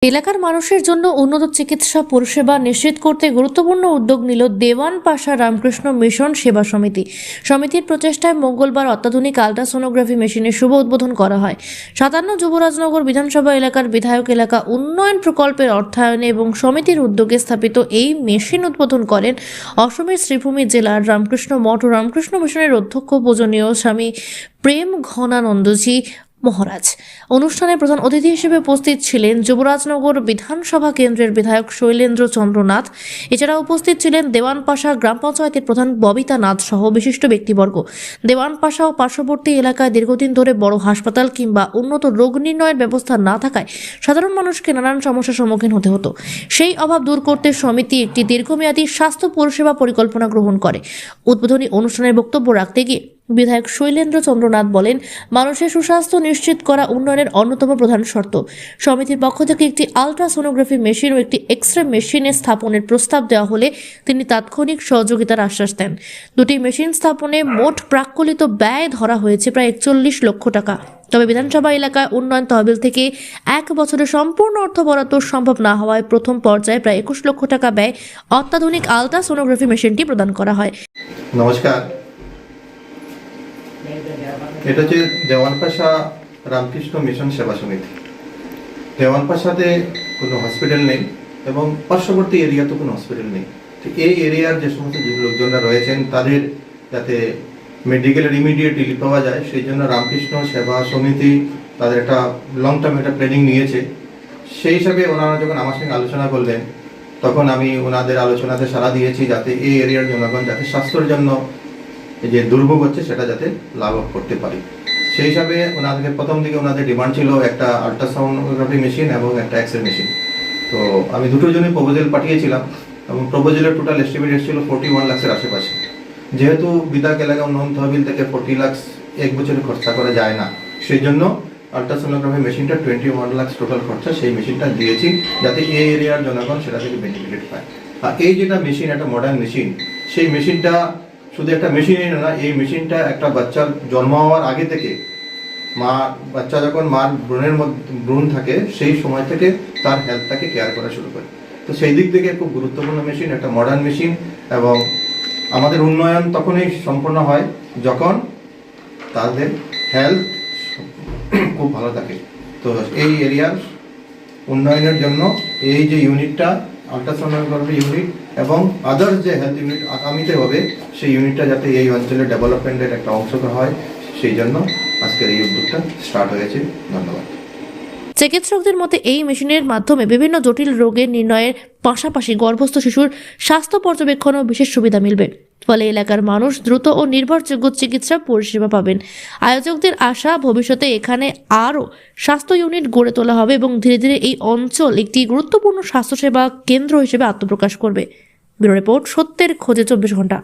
এলাকার মানুষের জন্য উন্নত চিকিৎসা পরিষেবা নিশ্চিত করতে গুরুত্বপূর্ণ উদ্যোগ নিল দেওয়ান পাশা রামকৃষ্ণ মিশন সেবা সমিতি। সমিতির প্রচেষ্টায় মঙ্গলবার অত্যাধুনিক আল্ট্রাসোনোগ্রাফি মেশিনের শুভ উদ্বোধন করা হয়। 57 যুবরাজনগর বিধানসভা এলাকার বিধায়ক এলাকা উন্নয়ন প্রকল্পের অর্থায়নে এবং সমিতির উদ্যোগে স্থাপিত এই মেশিন উদ্বোধন করেন অসমের শ্রীভূমি জেলার রামকৃষ্ণ মঠ ও রামকৃষ্ণ মিশনের অধ্যক্ষ পূজনীয় স্বামী প্রেম ঘনানন্দজি মহারাজ। অনুষ্ঠানে প্রধান অতিথি হিসেবে উপস্থিত ছিলেন যুবরাজনগর বিধানসভা কেন্দ্রের বিধায়ক শৈলেন্দ্র চন্দ্র নাথ। এছাড়া উপস্থিত ছিলেন দেওয়ানপাশা গ্রাম পঞ্চায়েতের প্রধান ববিতা নাথ সহ বিশিষ্ট ব্যক্তিবর্গ। দেওয়ানপাশা ও পার্শ্ববর্তী এলাকায় দীর্ঘদিন ধরে বড় হাসপাতাল কিংবা উন্নত রোগ নির্ণয়ের ব্যবস্থা না থাকায় সাধারণ মানুষকে নানান সমস্যার সম্মুখীন হতে হতো। সেই অভাব দূর করতে সমিতি একটি দীর্ঘমেয়াদী স্বাস্থ্য পরিষেবা পরিকল্পনা গ্রহণ করে। উদ্বোধনী অনুষ্ঠানের বক্তব্য রাখতে গিয়ে বিধায়ক শৈলেন্দ্র চন্দ্রনাথ বলেন, মানুষের সুস্বাস্থ্য নিশ্চিত করা উন্নয়নের অন্যতম প্রধান শর্ত। সমিতির পক্ষ থেকে একটি আল্ট্রাসোনোগ্রাফি মেশিন ও একটি এক্স-রে মেশিনের স্থাপনের প্রস্তাব দেওয়া হলে তিনি তাৎক্ষণিক সহযোগিতার আশ্বাস দেন। দুটি মেশিন স্থাপনে মোট প্রাক্কলিত ব্যয় ধরা হয়েছে প্রায় 41 লক্ষ টাকা। তবে বিধানসভা এলাকায় উন্নয়ন তহবিল থেকে 1 বছরে সম্পূর্ণ অর্থ বরাদ্দ সম্ভব না হওয়ায় প্রথম পর্যায়ে প্রায় 21 লক্ষ টাকা ব্যয় অত্যাধুনিক আল্ট্রাসোনোগ্রাফি মেশিনটি প্রদান করা হয়। নমস্কার, এটা হচ্ছে দেওয়ানপাশা রামকৃষ্ণ মিশন সেবা সমিতি। দেওয়ানপাশাতে কোনো হসপিটাল নেই এবং পার্শ্ববর্তী এরিয়াতে কোনো হসপিটাল নেই। ঠিক এই এরিয়ার যে সমস্ত লোকজনরা রয়েছেন তাদের যাতে মেডিকেলের ইমিডিয়েট রিলিফ পাওয়া যায় সেই জন্য রামকৃষ্ণ সেবা সমিতি তাদের একটা লং টার্ম একটা প্ল্যানিং নিয়েছে। সেই হিসাবে ওনারা যখন আমার সঙ্গে আলোচনা করলেন তখন আমি ওনাদের আলোচনাতে সাড়া দিয়েছি যাতে এই এরিয়ার জনগণ যাতে স্বাস্থ্যের জন্য যে দুর্ভোগ হচ্ছে সেটা যাতে লাভ করতে পারি। সেই হিসাবে ওনাদের প্রথম দিকে ওনাদের ডিমান্ড ছিল একটা আল্ট্রাসাউন্ডোগ্রাফি মেশিন এবং একটা এক্স-রে মেশিন। তো আমি দুটোর জন্য প্রপোজাল পাঠিয়েছিলাম এবং প্রপোজালের টোটাল এস্টিমেট ছিল 41 লাখের আশেপাশে। যেহেতু বিধায়ক এলাকা উন্নয়ন তহবিল থেকে 40 লাখ এক বছরে খরচা করা যায় না, সেই জন্য আল্ট্রাসোনোগ্রাফি মেশিনটা 21 লাখ টোটাল খরচা সেই মেশিনটা দিয়েছি যাতে এই এরিয়ার জনগণ সেটা থেকে বেনিফিট পায়। আর এই যেটা মেশিন একটা মডার্ন মেশিন, সেই মেশিনটা শুধু একটা মেশিনই না, এই মেশিনটা একটা বাচ্চার জন্ম হওয়ার আগে থেকে বাচ্চা যখন মার ভ্রূণ থাকে সেই সময় থেকে তার হেলথটাকে কেয়ার করা শুরু করে। তো সেই দিক থেকে খুব গুরুত্বপূর্ণ মেশিন, একটা মডার্ন মেশিন। এবং আমাদের উন্নয়ন তখনই সম্পূর্ণ হয় যখন তাদের হেলথ খুব ভালো থাকে। তো এই এরিয়ার উন্নয়নের জন্য এই যে ইউনিটটা আল্ট্রাসোনোগ্রাফি ইউনিট এবং আদার্স যে হেলথ ইউনিট আগামীতে হবে সেই ইউনিটটা যাতে এই অঞ্চলের ডেভেলপমেন্টের একটা অংশ হয় সেই জন্য আজকের এই উদ্যোগটা স্টার্ট হয়েছে। ধন্যবাদ। চিকিৎসকদের মতে এই মেশিনের মাধ্যমে বিভিন্ন জটিল রোগের নির্ণয়ের পাশাপাশি গর্ভস্থ শিশুর স্বাস্থ্য পর্যবেক্ষণও বিশেষ সুবিধা মিলবে। ফলে এলাকার মানুষ দ্রুত ও নির্ভরযোগ্য চিকিৎসা পরিষেবা পাবেন। আয়োজকদের আশা, ভবিষ্যতে এখানে আরও স্বাস্থ্য ইউনিট গড়ে তোলা হবে এবং ধীরে ধীরে এই অঞ্চল একটি গুরুত্বপূর্ণ স্বাস্থ্যসেবা কেন্দ্র হিসেবে আত্মপ্রকাশ করবে। ব্যুরো রিপোর্ট, সত্যের খোঁজে 24 ঘন্টা।